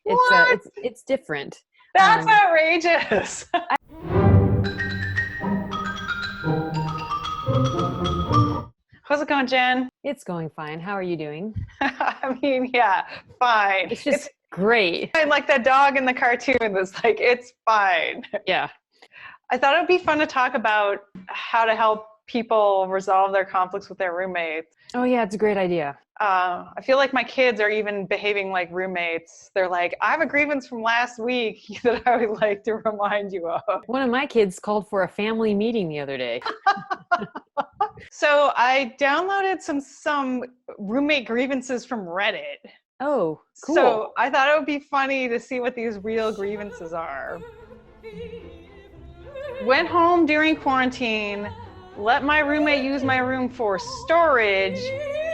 What? It's different. That's outrageous. How's it going, Jen? It's going fine. How are you doing? I mean, yeah, fine. It's just great. Fine, like that dog in the cartoon that's like, it's fine. Yeah. I thought it would be fun to talk about how to help people resolve their conflicts with their roommates. Oh yeah, it's a great idea. I feel like my kids are even behaving like roommates. They're like, I have a grievance from last week that I would like to remind you of. One of my kids called for a family meeting the other day. So I downloaded some roommate grievances from Reddit. Oh, cool. So I thought it would be funny to see what these real grievances are. Went home during quarantine, let my roommate use my room for storage,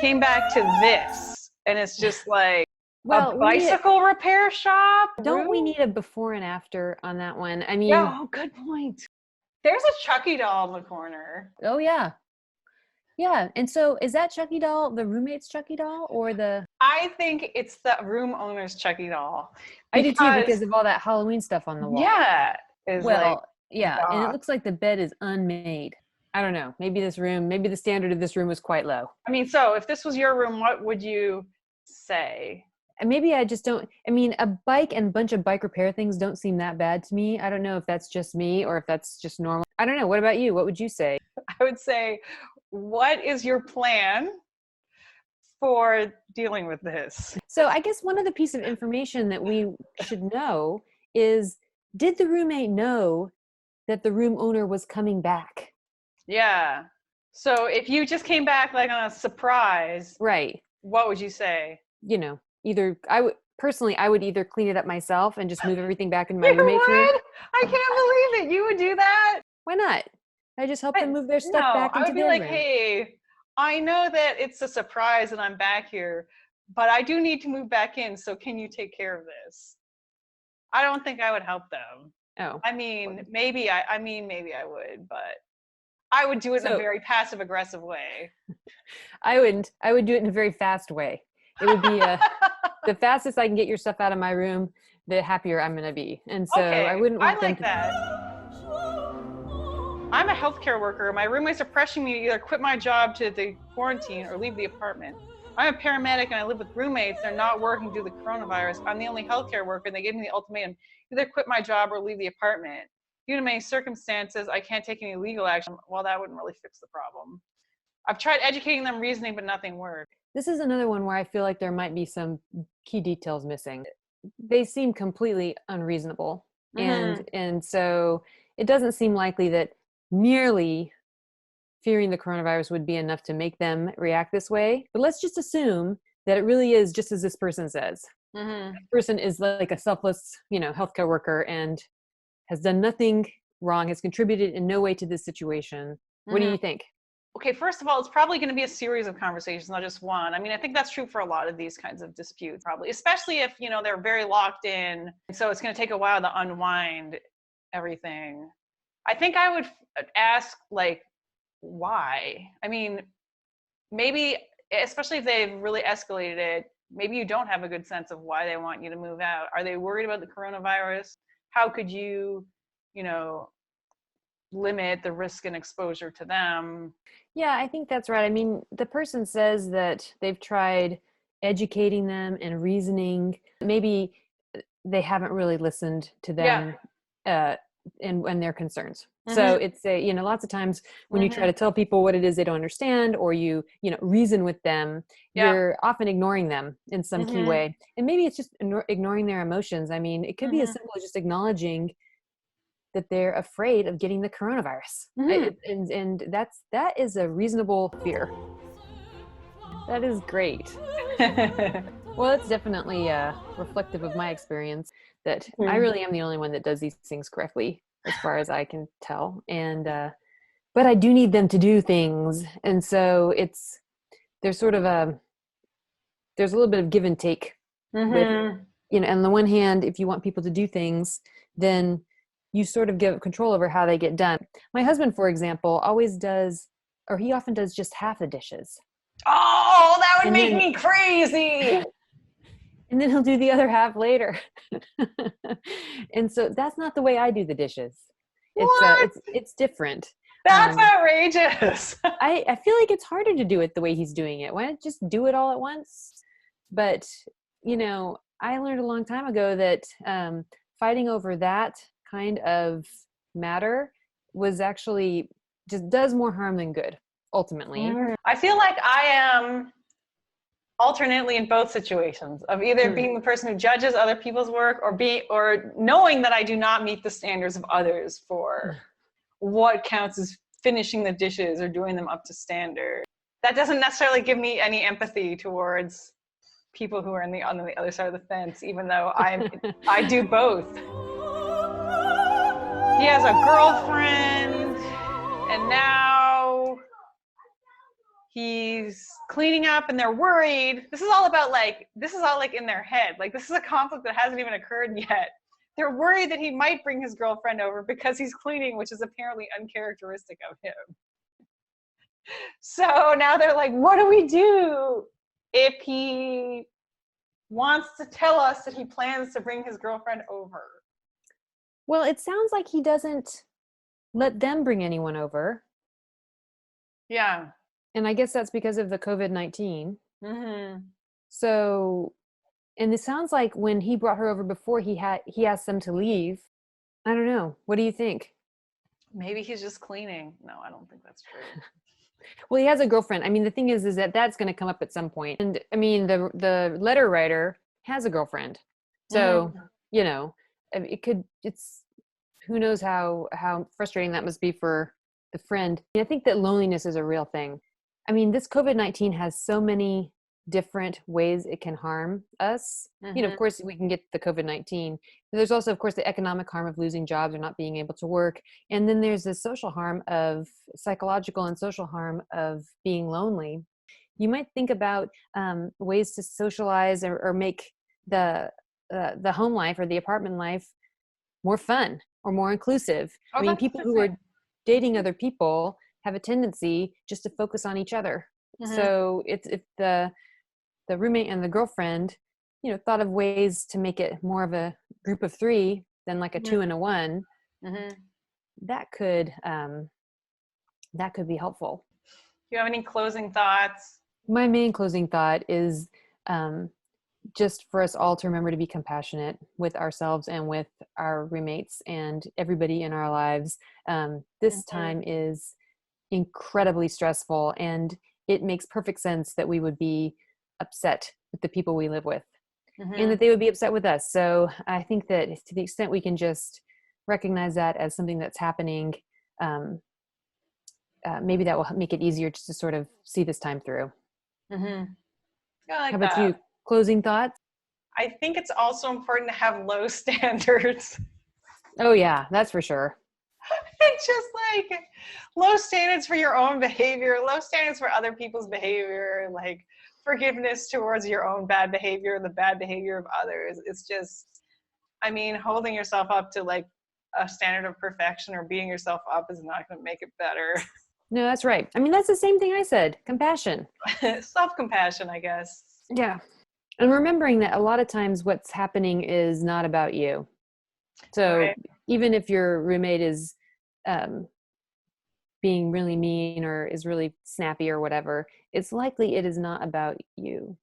came back to this. And it's just like a bicycle repair shop. Don't we need a before and after on that one? I mean, oh, good point. There's a Chucky doll in the corner. Oh yeah. Yeah. And so is that Chucky doll the roommate's Chucky doll or the... I think it's the room owner's Chucky doll. I do too, because of all that Halloween stuff on the wall. Yeah. Yeah. And it looks like the bed is unmade. I don't know. Maybe the standard of this room was quite low. I mean, so if this was your room, what would you say? And maybe I just don't, I mean, a bike and a bunch of bike repair things don't seem that bad to me. I don't know if that's just me or if that's just normal. I don't know. What about you? What would you say? I would say, what is your plan for dealing with this? So I guess one of the pieces of information that we should know is, did the roommate know that the room owner was coming back? Yeah. So if you just came back like on a surprise, right? What would you say? You know, I would either clean it up myself and just move everything back into my roommate's room. I can't believe it. You would do that? Why not? I just help them move their stuff back into their room. I would be like, hey, I know that it's a surprise and I'm back here, but I do need to move back in. So can you take care of this? I don't think I would help them. Oh. I mean, maybe I would, but I would do it in a very passive aggressive way. I would do it in a very fast way. It would be the fastest I can get your stuff out of my room, the happier I'm going to be. And so I wouldn't want them to... that. I'm a healthcare worker. My roommates are pressuring me to either quit my job to the quarantine or leave the apartment. I'm a paramedic and I live with roommates. They're not working due to the coronavirus. I'm the only healthcare worker and they gave me the ultimatum, either quit my job or leave the apartment. Due to many circumstances, I can't take any legal action. Well, that wouldn't really fix the problem. I've tried educating them, reasoning, but nothing worked. This is another one where I feel like there might be some key details missing. They seem completely unreasonable. Mm-hmm. And so it doesn't seem likely that merely fearing the coronavirus would be enough to make them react this way. But let's just assume that it really is just as this person says. Mm-hmm. This person is like a selfless, healthcare worker and has done nothing wrong, has contributed in no way to this situation. Mm-hmm. What do you think? Okay, first of all, it's probably going to be a series of conversations, not just one. I mean, I think that's true for a lot of these kinds of disputes, probably, especially if, they're very locked in. So it's going to take a while to unwind everything. I think I would ask, like, why? I mean, maybe, especially if they've really escalated it, maybe you don't have a good sense of why they want you to move out. Are they worried about the coronavirus? How could you, limit the risk and exposure to them? Yeah, I think that's right. I mean, the person says that they've tried educating them and reasoning. Maybe they haven't really listened to them and their concerns. Mm-hmm. So it's lots of times when you try to tell people what it is they don't understand, or you reason with them, you're often ignoring them in some key way. And maybe it's just ignoring their emotions. I mean, it could be as simple as just acknowledging that they're afraid of getting the coronavirus. And that is a reasonable fear. That is great. Well, it's definitely reflective of my experience that I really am the only one that does these things correctly, as far as I can tell. And but I do need them to do things, and so there's a little bit of give and take. With, on the one hand, if you want people to do things, then you sort of give control over how they get done. My husband, for example, he often does just half the dishes. Oh, that would make me crazy. and then he'll do the other half later. And so that's not the way I do the dishes. What? It's different. That's outrageous. I feel like it's harder to do it the way he's doing it. Why not just do it all at once? But, you know, I learned a long time ago that fighting over that kind of matter was actually just does more harm than good, ultimately. I feel like I am alternately in both situations of either being the person who judges other people's work or knowing that I do not meet the standards of others for what counts as finishing the dishes or doing them up to standard. That doesn't necessarily give me any empathy towards people who are on the other side of the fence, even though I do both. He has a girlfriend, and now he's cleaning up, and they're worried. This is all like in their head. Like, this is a conflict that hasn't even occurred yet. They're worried that he might bring his girlfriend over because he's cleaning, which is apparently uncharacteristic of him. So now they're like, what do we do if he wants to tell us that he plans to bring his girlfriend over? Well, it sounds like he doesn't let them bring anyone over. Yeah. And I guess that's because of the COVID-19. Mm-hmm. So, and it sounds like when he brought her over before, he asked them to leave. I don't know. What do you think? Maybe he's just cleaning. No, I don't think that's true. Well, he has a girlfriend. I mean, the thing is that that's going to come up at some point. And I mean, the letter writer has a girlfriend. So, you know, who knows how frustrating that must be for the friend. I think that loneliness is a real thing. I mean, this COVID-19 has so many different ways it can harm us. You know, of course, we can get the COVID-19. But there's also, of course, the economic harm of losing jobs or not being able to work. And then there's the social harm of psychological and social harm of being lonely. You might think about ways to socialize or make the home life or the apartment life more fun or more inclusive. I mean, people who are dating other people have a tendency just to focus on each other. So it's if the roommate and the girlfriend, you know, thought of ways to make it more of a group of three than like a two and a one, that could be helpful. Do you have any closing thoughts? My main closing thought is just for us all to remember to be compassionate with ourselves and with our roommates and everybody in our lives. This time is incredibly stressful, and it makes perfect sense that we would be upset with the people we live with and that they would be upset with us. So I think that to the extent we can just recognize that as something that's happening, maybe that will make it easier just to sort of see this time through. I like How about that. you? Closing thoughts? I think it's also important to have low standards. Oh yeah, that's for sure. It's just like low standards for your own behavior, low standards for other people's behavior, like forgiveness towards your own bad behavior, the bad behavior of others. It's just, I mean, holding yourself up to like a standard of perfection or beating yourself up is not going to make it better. No, that's right. I mean, that's the same thing I said. Compassion. Self-compassion, I guess. Yeah. And remembering that a lot of times what's happening is not about you. So even if your roommate is being really mean or is really snappy or whatever, it's likely it is not about you.